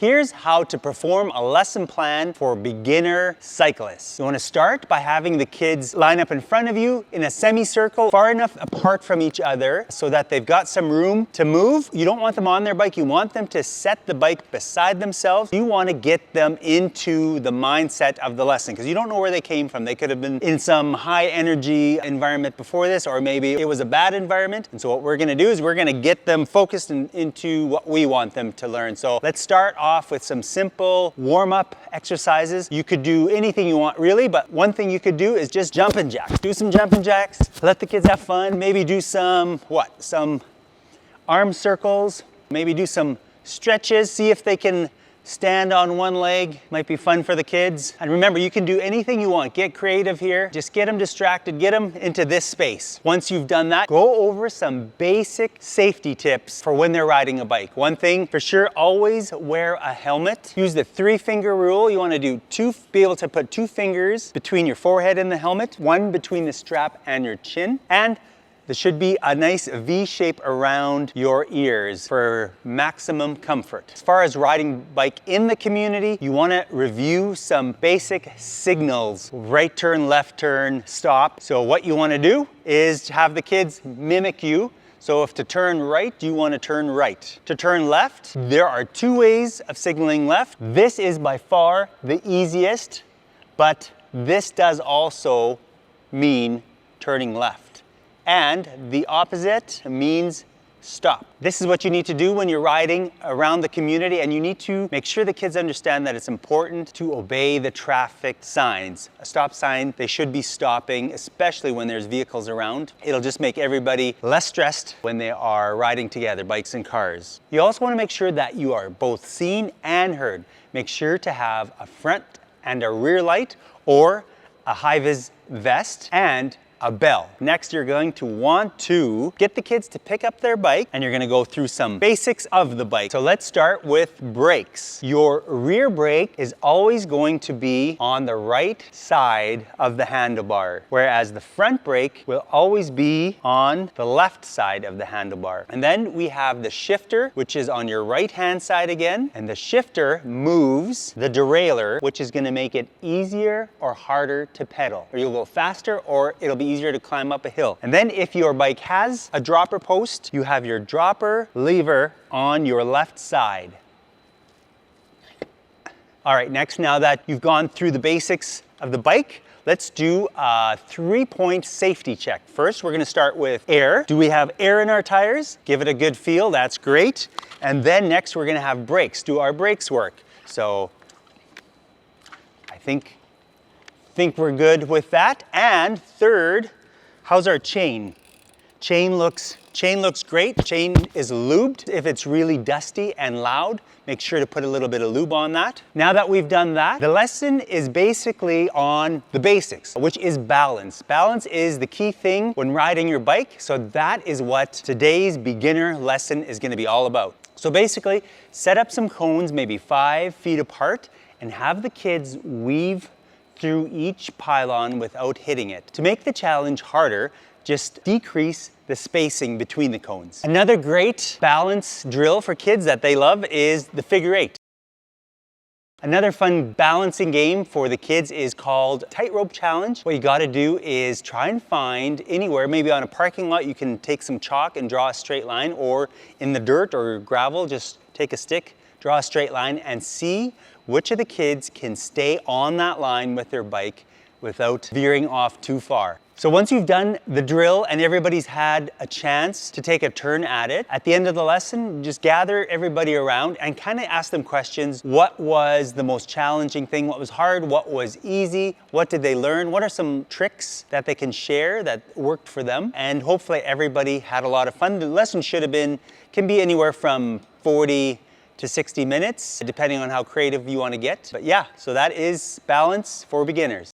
Here's how to perform a lesson plan for beginner cyclists. You want to start by having the kids line up in front of you in a semicircle, far enough apart from each other so that they've got some room to move. You don't want them on their bike. You want them to set the bike beside themselves. You want to get them into the mindset of the lesson because you don't know where they came from. They could have been in some high energy environment before this, or maybe it was a bad environment. And so what we're going to do is we're going to get them focused into what we want them to learn. So let's start off with some simple warm-up exercises. You could do anything you want really, but one thing you could do is just jumping jacks. Do some jumping jacks, let the kids have fun, maybe do some arm circles, maybe do some stretches, see if they can stand on one leg. Might be fun for the kids. And remember, you can do anything you want. Get creative here. Just get them distracted, get them into this space. Once you've done that, go over some basic safety tips for when they're riding a bike. One thing for sure, always wear a helmet. Use the 3-finger rule. You want to be able to put 2 fingers between your forehead and the helmet, 1 between the strap and your chin, and there should be a nice V shape around your ears for maximum comfort. As far as riding bike in the community, you want to review some basic signals. Right turn, left turn, stop. So what you want to do is have the kids mimic you. So if to turn right, you want to turn right. To turn left, there are 2 ways of signaling left. This is by far the easiest, but this does also mean turning left. And the opposite means stop. This is what you need to do when you're riding around the community, and you need to make sure the kids understand that it's important to obey the traffic signs. A stop sign, they should be stopping, especially when there's vehicles around. It'll just make everybody less stressed when they are riding together, bikes and cars. You also want to make sure that you are both seen and heard. Make sure to have a front and a rear light or a high-vis vest and a bell. Next, you're going to want to get the kids to pick up their bike, and you're going to go through some basics of the bike. So let's start with brakes. Your rear brake is always going to be on the right side of the handlebar, whereas the front brake will always be on the left side of the handlebar. And then we have the shifter, which is on your right hand side again, and the shifter moves the derailleur, which is going to make it easier or harder to pedal. Or you'll go faster, or it'll be easier to climb up a hill. And then if your bike has a dropper post, you have your dropper lever on your left side. All right, next, now that you've gone through the basics of the bike, let's do a 3-point safety check. First, we're going to start with air. Do we have air in our tires? Give it a good feel, that's great. And then next, we're going to have brakes. Do our brakes work? So I think we're good with that. And third, how's our chain? Chain looks great. Chain is lubed. If it's really dusty and loud, make sure to put a little bit of lube on that. Now that we've done that, the lesson is basically on the basics, which is balance. Balance is the key thing when riding your bike. So that is what today's beginner lesson is going to be all about. So basically, set up some cones, maybe 5 feet apart, and have the kids weave through each pylon without hitting it. To make the challenge harder, just decrease the spacing between the cones. Another great balance drill for kids that they love is the figure 8. Another fun balancing game for the kids is called Tightrope Challenge. What you gotta do is try and find anywhere, maybe on a parking lot, you can take some chalk and draw a straight line, or in the dirt or gravel, just take a stick, draw a straight line, and see which of the kids can stay on that line with their bike without veering off too far. So once you've done the drill and everybody's had a chance to take a turn at it, at the end of the lesson, just gather everybody around and kind of ask them questions. What was the most challenging thing? What was hard? What was easy? What did they learn? What are some tricks that they can share that worked for them? And hopefully everybody had a lot of fun. The lesson can be anywhere from 40 to 60 minutes, depending on how creative you want to get. But yeah, so that is balance for beginners.